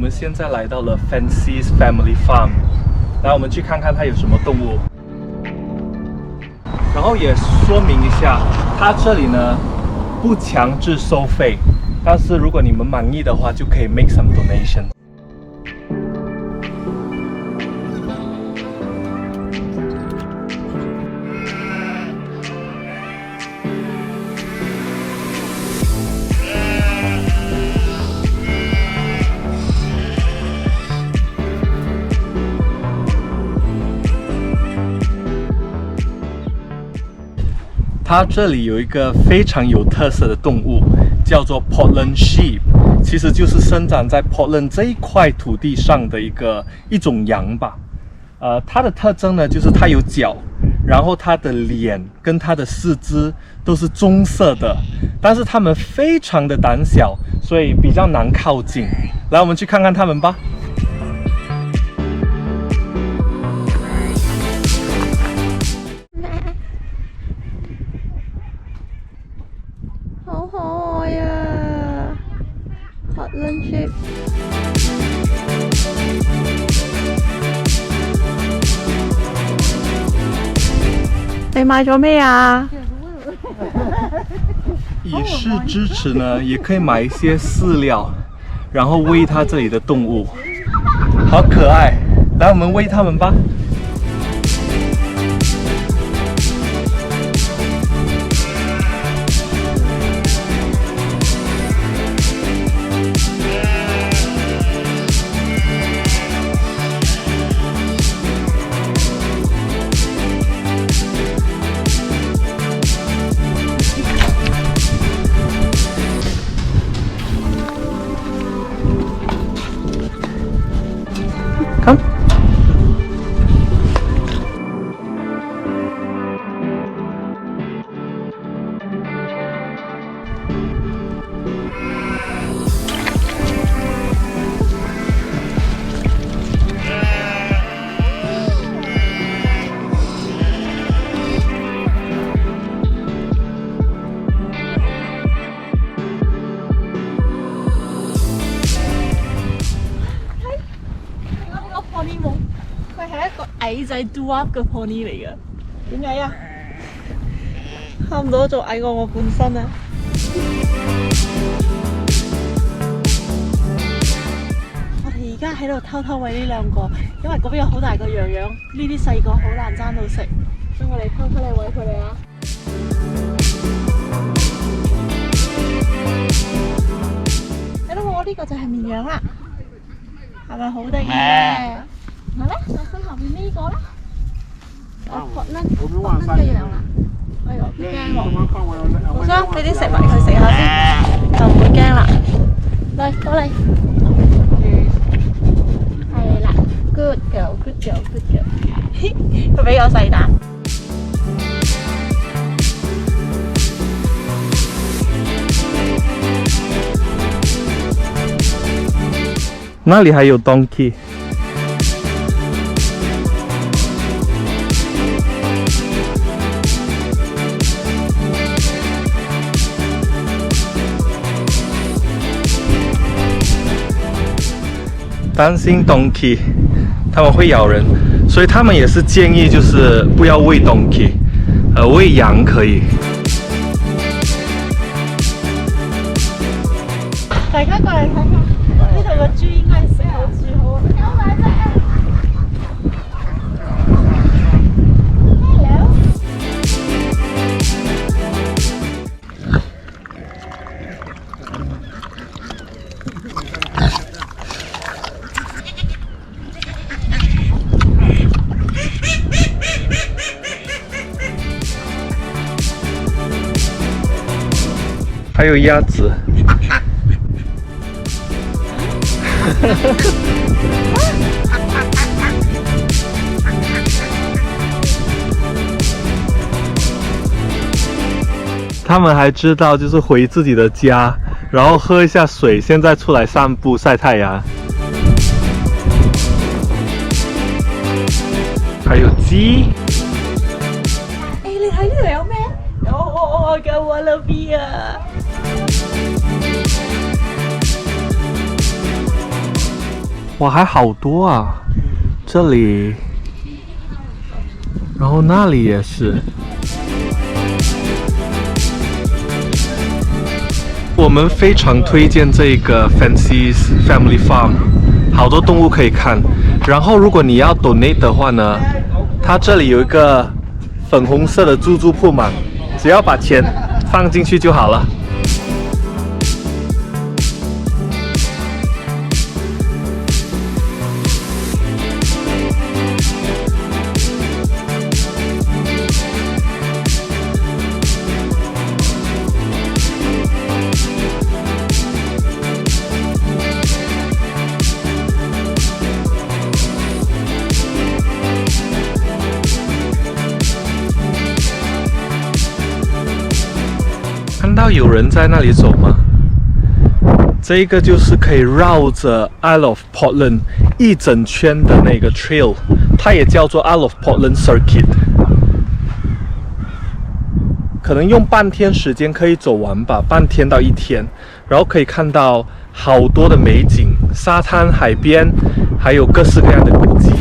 们现在来到了 Fancy's Family Farm， 来我们去看看它有什么动物。然后也说明一下，它这里呢不强制收费，但是如果你们满意的话，就可以 make some donation。它这里有一个非常有特色的动物，叫做 Portland Sheep， 其实就是生长在 Portland 这一块土地上的一种羊吧。它的特征呢，就是它有角，然后它的脸跟它的四肢都是棕色的，但是它们非常的胆小，所以比较难靠近。来，我们去看看它们吧。好可愛啊 ！Portland Sheep。你買咗咩啊？以示支持呢，也可以买一些饲料，然后喂它这里的动物，好可爱！来，我们喂它们吧。Come. pony 冇，佢係一個矮仔 dwarf 嘅 pony 嚟嘅。點解啊？差唔多仲矮過我半身啊！我哋而家喺度偷偷餵呢兩個，因為嗰邊有好大個羊羊，呢啲細個好難爭到食，所以我哋偷偷嚟餵佢哋啊！你睇我呢個就係綿羊啦。係咪好得意咧？係咩？我身後邊呢個咧，我撲撚嘅羊啊！哎呦，佢驚喎！好想俾啲食物佢食下先，就唔會驚啦。嚟，過嚟。係啦 ，good girl，good girl，good girl。佢比較細膽。那里还有 donkey。担心 donkey， 他们会咬人，所以他们也是建议就是不要喂 donkey， 喂羊可以。大家過嚟睇下。呢度個豬應該係食好住好啊！还有鸭子。他们还知道就是回自己的家，然后喝一下水，现在出来散步晒太阳。还有鸡。你睇呢度有咩？有我嘅 wallaby 啊！哇，还好多啊！这里，然后那里也是。我们非常推荐这个 Fancy's Family Farm， 好多动物可以看。然后如果你要 donate 的话呢，它这里有一个粉红色的猪猪铺满，只要把钱放进去就好了。看到有人在那里走吗？这个就是可以绕着 Isle of Portland 一整圈的那个 trail， 它也叫做 Isle of Portland Circuit。可能用半天时间可以走完吧，半天到一天，然后可以看到好多的美景，沙滩、海边，还有各式各样的古迹。